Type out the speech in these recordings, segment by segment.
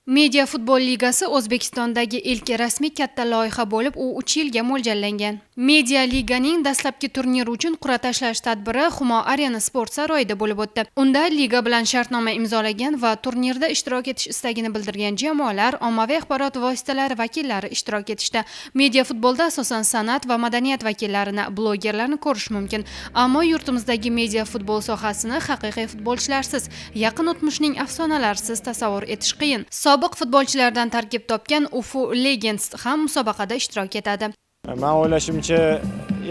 Media futbol ligasi O'zbekistondagi ilk rasmiy katta loyiha bo'lib, u 3 yilga mo'ljallangan. Media liganing dastlabki turniri uchun qur'a tashlash tadbiri Humo Arena sport saroyida bo'lib o'tdi. Unda liga bilan shartnoma imzolagan va turnirda ishtirok etish istagini bildirgan jamoalar, ommaviy axborot vositalari vakillari ishtirok etishdi. Media futbolda asosan san'at va madaniyat vakillarini, blogerlarni ko'rish mumkin. Ammo yurtimizdagi media futbol sohasini haqiqiy futbolchilarsiz, yaqin o'tmishning afsonalarisiz tasavvur etish qiyin. Sobiq futbolchilardan tarkib topgan UFO Legends ham musobaqada ishtirok etadi. Men o'ylashimcha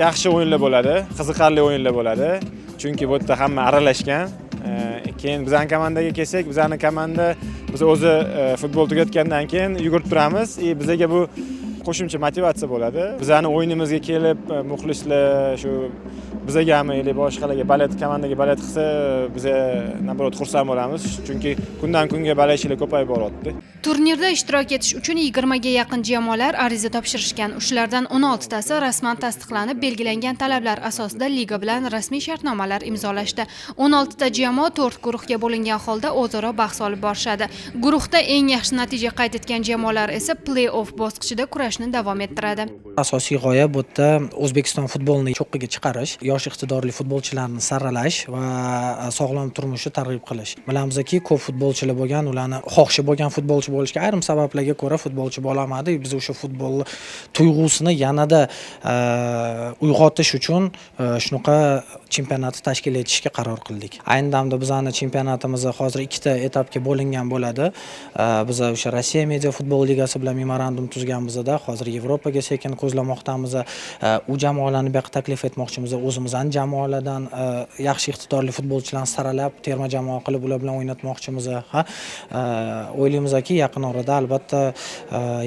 yaxshi o'yinlar bo'ladi, qiziqarli o'yinlar bo'ladi. Chunki bu yerda hamma aralashgan. Keyin bizning komandaga kelsak, bizning komanda biz o'zi futbol tugatgandan keyin yugurib turamiz. Bizga bu qo'shimcha motivatsiya bo'ladi. Bizning o'yinimizga kelib, muxlislar shu bizagami yoki boshqalarga balet komandaga balet qilsa, biz naborot xursand bo'lamiz. Chunki kundan kunga baletchilar ko'payib boryapti. Turnirda ishtirok etish uchun 20 ga yaqin jamoalar ariza topshirishgan. Shulardan 16 tasi rasman tasdiqlanib, belgilangan talablar asosida liga bilan rasmiy shartnomalar imzolashdi. 16 ta jamoa 4 guruhga bo'lingan holda o'zaro bahs olib borishadi. Guruhda eng yaxshi natija qayd etgan jamoalar esa play-off bosqichida kurashni davom ettiradi. Asosiy g'oya bu yerda O'zbekiston futbolini cho'qqiga chiqarish, yosh iqtidorli futbolchilarni saralash va sog'lom turmushni targ'ib qilish. Bilamizki, ko'p futbolchilar bo'lgan, ularni xohishi bo'lgan futbolchi bo'lishga ayrim sabablarga ko'ra futbolchi bo'la olmadi. Biz o'sha futbol tuyg'usini yanada uyg'otish uchun shunaqa chempionatni tashkil etishga qaror qildik. Ayni damda bizning chempionatimiz hozir 2 ta etapga bo'lingan bo'ladi. Biz o'sha Rossiya media futbol ligasi bilan memorandum tuzganmizda hozir Yevropaga sekin ko'zlamoqdamiz. U jamoalarni bu yoqqa taklif etmoqchimiz. O'zimizning jamoalardan yaxshi iqtidorli futbolchilarni saralab, terma jamoa qilib ular bilan o'ynatmoqchimiz. O'ylaymizki, yaqin orada albatta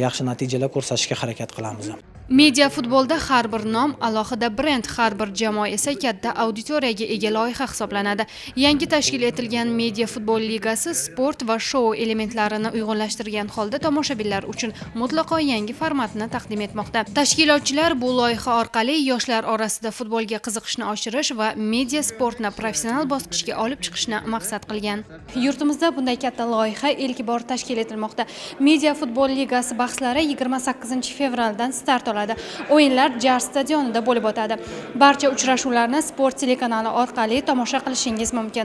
yaxshi natijalar ko'rsatishga harakat qilamiz. Media futbolda har bir nom alohida brend, har bir jamoa esa katta auditoriyaga ega loyiha hisoblanadi. Yangi tashkil etilgan Media futbol ligasi sport va shou elementlarini uyg'unlashtirgan holda tomoshabinlar uchun mutlaqo yangi formatni taqdim etmoqda. Tashkilotchilar bu loyiha orqali yoshlar orasida futbolga qiziqishni oshirish va media sportni professional bosqichga olib chiqishni maqsad qilgan. Yurtimizda bunday katta loyiha ilk bor tashkil etilmoqda. Media futbol ligasi bahslari 28 fevraldan start oladi. O'yinlar Jar stadionida bo'lib o'tadi. Barcha uchrashuvlarni Sport telekanali orqali tomosha qilishingiz mumkin.